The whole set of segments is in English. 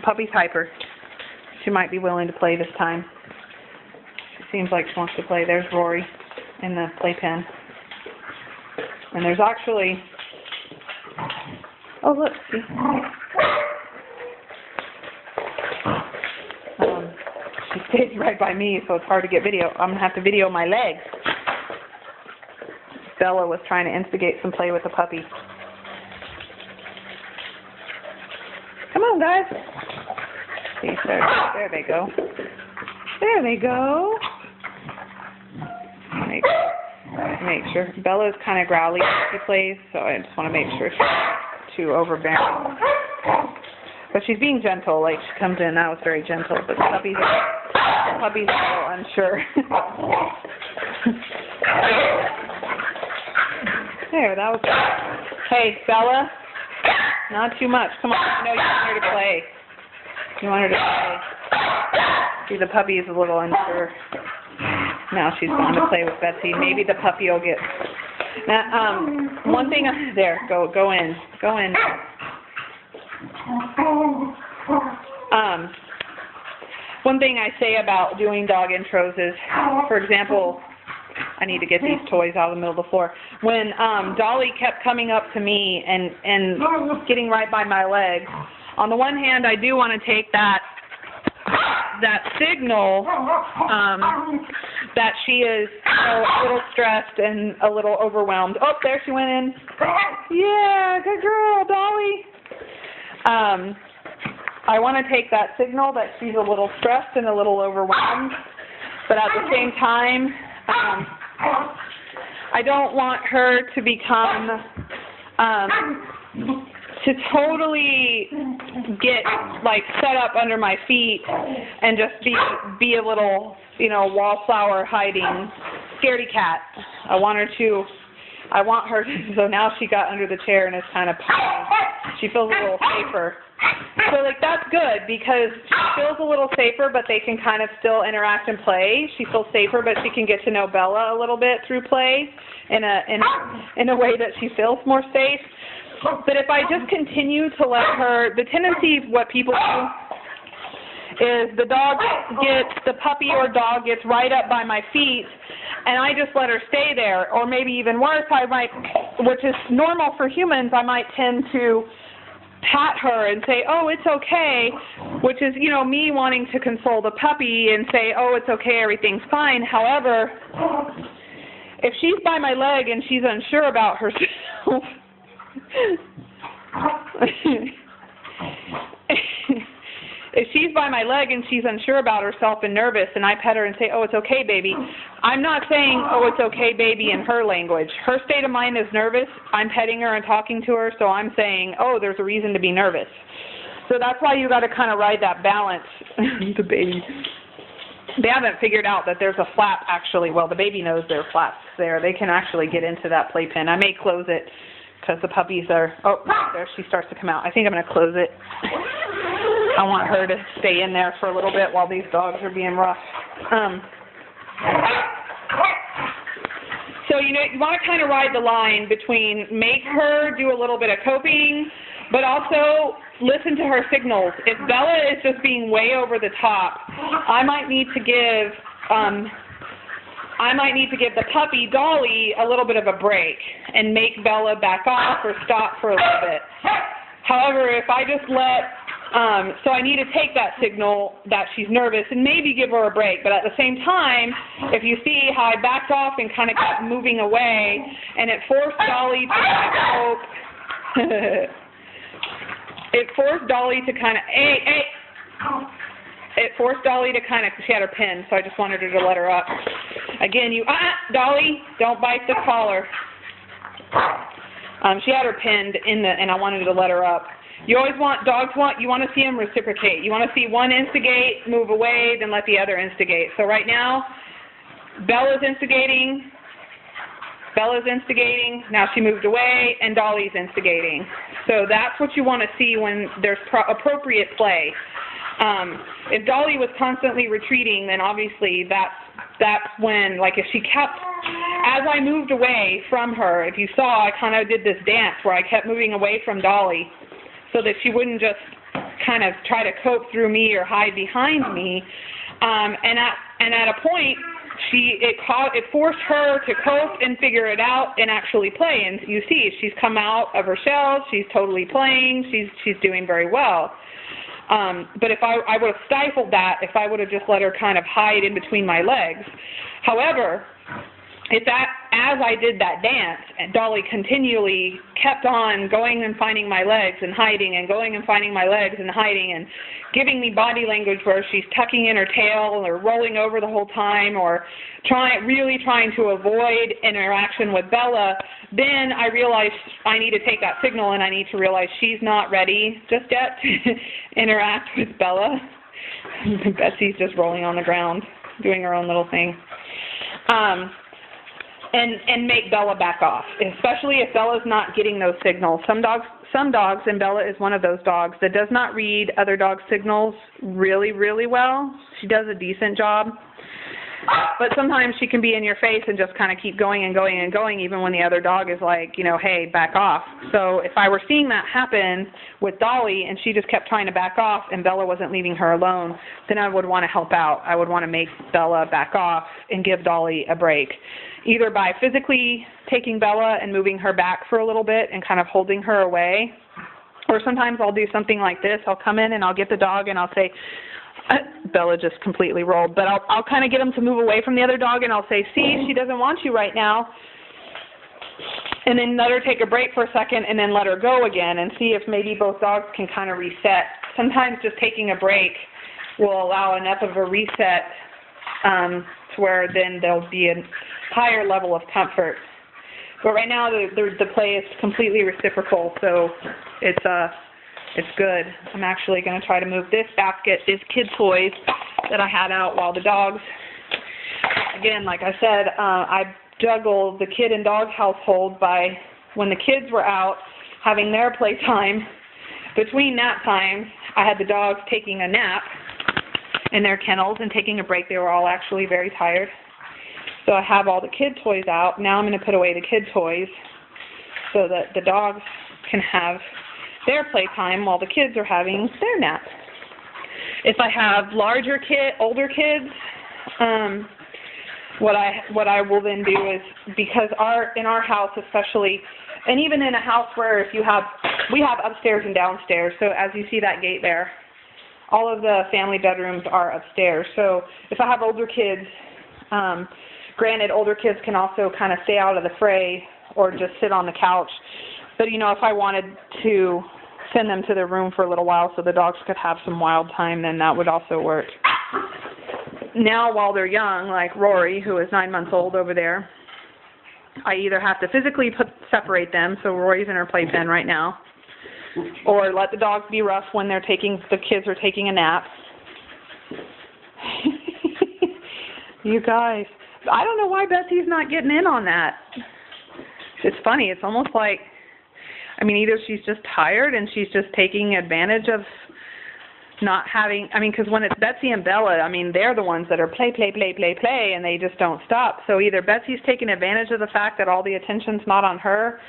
The puppy's hyper. She might be willing to play this time. She seems like she wants to play. There's Rory in the playpen. And there's actually... Oh, look, see? She stays right by me, so it's hard to get video. I'm going to have to video my legs. Bella was trying to instigate some play with the puppy. Come on, guys. See, there they go. There they go. Make sure. Bella's kind of growly when she plays, so I just want to make sure she's not too overbearing. But she's being gentle. Like, she comes in, that was very gentle. But the puppy's a little unsure. There, that was good. Hey, Bella. Not too much. Come on. I know you want her to play. You want her to play. See, the puppy is a little unsure. Now she's going to play with Betsy. Maybe the puppy will get... Now, one thing... There, go in. Go in. One thing I say about doing dog intros is, for example... I need to get these toys out of the middle of the floor. When Dolly kept coming up to me and getting right by my legs, on the one hand, I do want to take that signal that she is a little stressed and a little overwhelmed. Oh, there she went in. Yeah, good girl, Dolly. I want to take that signal that she's a little stressed and a little overwhelmed, but at the same time, I don't want her to become, to totally get, like, set up under my feet and just be a little, wallflower hiding scaredy cat. I want her to, so now she got under the chair and is kind of pawing. She feels a little safer. So, that's good because she feels a little safer, but they can kind of still interact and play. She feels safer, but she can get to know Bella a little bit through play in a way that she feels more safe. But if I just continue to let her, the tendency of what people do is the puppy or dog gets right up by my feet, and I just let her stay there. Or maybe even worse, I might, which is normal for humans, I might tend to pat her and say, oh, it's okay, which is, me wanting to console the puppy and say, oh, it's okay, everything's fine. However, if she's by my leg and she's unsure about herself, if she's by my leg and she's unsure about herself and nervous and I pet her and say, oh, it's okay, baby, I'm not saying, oh, it's okay, baby, in her language. Her state of mind is nervous. I'm petting her and talking to her, so I'm saying, oh, there's a reason to be nervous. So that's why you got to kind of ride that balance. The baby. They haven't figured out that there's a flap, actually. Well, the baby knows there are flaps there. They can actually get into that playpen. I may close it because the puppies are, oh, there she starts to come out. I think I'm going to close it. I want her to stay in there for a little bit while these dogs are being rough. So, you want to kind of ride the line between make her do a little bit of coping, but also listen to her signals. If Bella is just being way over the top, I might need to give the puppy, Dolly, a little bit of a break and make Bella back off or stop for a little bit. However, if I just so I need to take that signal that she's nervous and maybe give her a break. But at the same time, if you see how I backed off and kind of kept moving away, and it forced Dolly to kind of it forced Dolly to kind of, it forced Dolly to kind of, she had her pinned, so I just wanted her to let her up. Again, Dolly, don't bite the collar. She had her pinned and I wanted to let her up. You always you want to see them reciprocate. You want to see one instigate, move away, then let the other instigate. So right now, Bella's instigating, now she moved away, and Dolly's instigating. So that's what you want to see when there's appropriate play. If Dolly was constantly retreating, then obviously that's when, like if she kept, as I moved away from her, if you saw, I kind of did this dance where I kept moving away from Dolly, so that she wouldn't just kind of try to cope through me or hide behind me. And at a point, it forced her to cope and figure it out and actually play. And you see, she's come out of her shell. She's totally playing. She's doing very well. But if I would have stifled that, if I would have just let her kind of hide in between my legs. However, it's as I did that dance, and Dolly continually kept on going and finding my legs and hiding, and going and finding my legs and hiding, and giving me body language where she's tucking in her tail or rolling over the whole time, or really trying to avoid interaction with Bella. Then I realized I need to take that signal, and I need to realize she's not ready just yet to interact with Bella. Betsy's just rolling on the ground, doing her own little thing. And make Bella back off, especially if Bella's not getting those signals. Some dogs, and Bella is one of those dogs, that does not read other dogs' signals really, really well. She does a decent job. But sometimes she can be in your face and just kind of keep going and going and going, even when the other dog is like, hey, back off. So if I were seeing that happen with Dolly and she just kept trying to back off and Bella wasn't leaving her alone, then I would want to help out. I would want to make Bella back off and give Dolly a break, either by physically taking Bella and moving her back for a little bit and kind of holding her away. Or sometimes I'll do something like this. I'll come in and I'll get the dog and I'll say, Bella just completely rolled, but I'll kind of get them to move away from the other dog, and I'll say, see, she doesn't want you right now. And then let her take a break for a second and then let her go again and see if maybe both dogs can kind of reset. Sometimes just taking a break will allow enough of a reset to where then there'll be a higher level of comfort. But right now the play is completely reciprocal, so it's good. I'm actually going to try to move this basket, these kid toys that I had out while the dogs, again, like I said, I juggled the kid and dog household by, when the kids were out having their playtime, between nap times, I had the dogs taking a nap in their kennels and taking a break. They were all actually very tired. So I have all the kid toys out. Now I'm going to put away the kid toys so that the dogs can have their playtime while the kids are having their nap. If I have older kids, what I will then do is, because in our house especially, and even in a house where we have upstairs and downstairs, so as you see that gate there, all of the family bedrooms are upstairs. So if I have older kids, granted, older kids can also kind of stay out of the fray or just sit on the couch. But, if I wanted to send them to their room for a little while so the dogs could have some wild time, then that would also work. Now, while they're young, like Rory, who is 9 months old over there, I either have to physically separate them, so Rory's in her playpen right now, or let the dogs be rough when the kids are taking a nap. You guys, I don't know why Betsy's not getting in on that. It's funny. It's almost like, either she's just tired and she's just taking advantage of not having, because when it's Betsy and Bella, they're the ones that are play, and they just don't stop. So either Betsy's taking advantage of the fact that all the attention's not on her,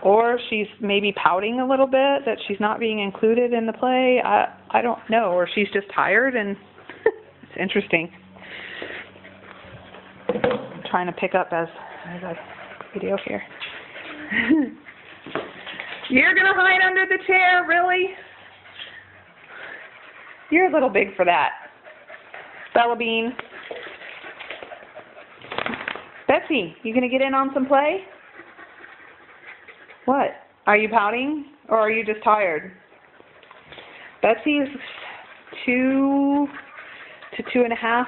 or she's maybe pouting a little bit that she's not being included in the play. I don't know. Or she's just tired, and it's interesting. I'm trying to pick up as I video here. You're going to hide under the chair, really? You're a little big for that. Bella Bean. Betsy, you going to get in on some play? What? Are you pouting, or are you just tired? Betsy is 2 to 2.5.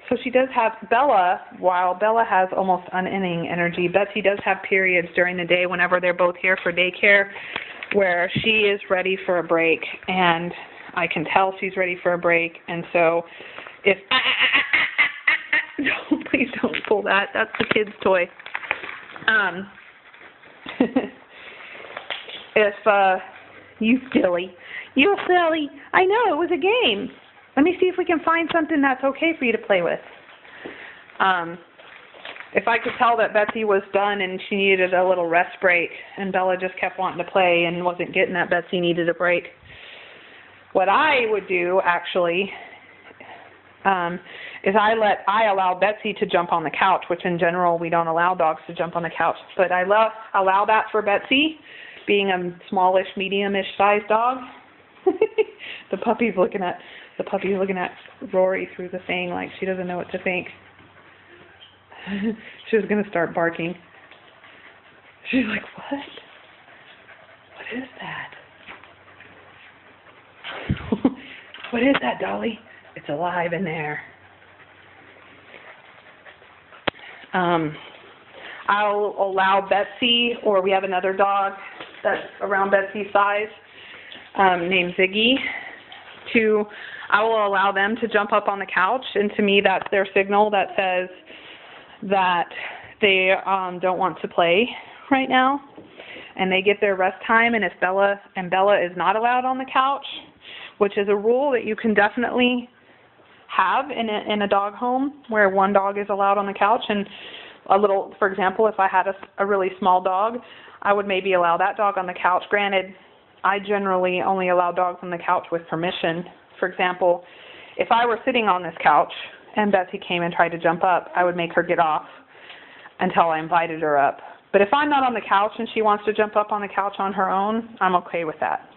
So she does have Bella, while Bella has almost unending energy. Betsy does have periods during the day whenever they're both here for daycare where she is ready for a break, and I can tell she's ready for a break. And so if no, please don't pull that. That's the kid's toy. If you silly. I know, it was a game. Let me see if we can find something that's okay for you to play with. If I could tell that Betsy was done and she needed a little rest break, and Bella just kept wanting to play and wasn't getting that Betsy needed a break, what I would do actually is I allow Betsy to jump on the couch, which in general we don't allow dogs to jump on the couch, but I allow that for Betsy, being a smallish, medium-ish sized dog. The puppy's looking at Rory through the thing like she doesn't know what to think. She's gonna start barking. She's like, what? What is that? What is that, Dolly? It's alive in there. I'll allow Betsy, or we have another dog that's around Betsy's size, named Ziggy, I will allow them to jump up on the couch, and to me that's their signal that says that they don't want to play right now, and they get their rest time. And if Bella is not allowed on the couch, which is a rule that you can definitely have in a dog home where one dog is allowed on the couch, and for example, if I had a really small dog, I would maybe allow that dog on the couch. Granted, I generally only allow dogs on the couch with permission. For example, if I were sitting on this couch and Betsy came and tried to jump up, I would make her get off until I invited her up. But if I'm not on the couch and she wants to jump up on the couch on her own, I'm okay with that.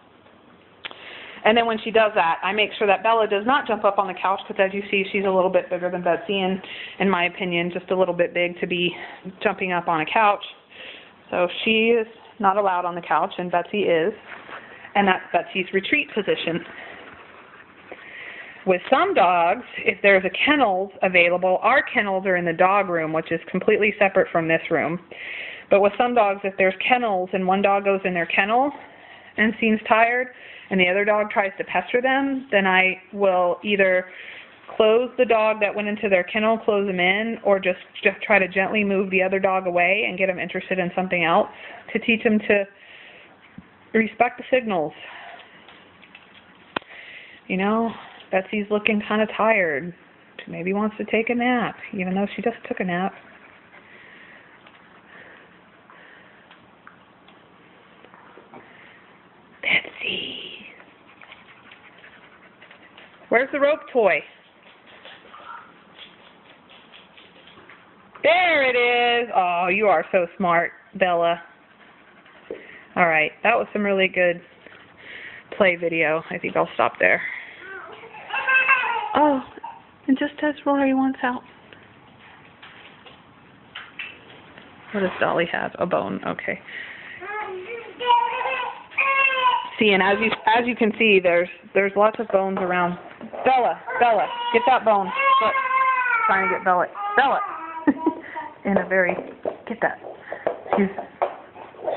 And then when she does that, I make sure that Bella does not jump up on the couch, because as you see, she's a little bit bigger than Betsy, and in my opinion, just a little bit big to be jumping up on a couch. So she is not allowed on the couch, and Betsy is, and that's Betsy's retreat position. With some dogs, if there's a kennels available, our kennels are in the dog room, which is completely separate from this room. But with some dogs, if there's kennels and one dog goes in their kennel and seems tired, and the other dog tries to pester them, then I will either close the dog that went into their kennel, close them in, or just try to gently move the other dog away and get them interested in something else to teach them to respect the signals. You know, Betsy's looking kind of tired. She maybe wants to take a nap, even though she just took a nap. Betsy. Where's the rope toy? There it is. Oh, you are so smart, Bella. All right, that was some really good play video. I think I'll stop there. Oh, and just as Rory wants out. What does Dolly have? A bone. Okay. See, and as you can see, there's lots of bones around. Bella, get that bone. Look, trying to get Bella. In a very, get that.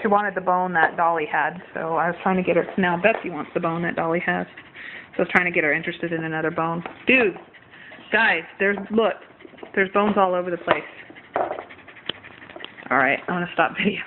She wanted the bone that Dolly had, so I was trying to get her. Now Betsy wants the bone that Dolly has, so I was trying to get her interested in another bone. Dude, guys, look, there's bones all over the place. All right, I'm gonna stop video.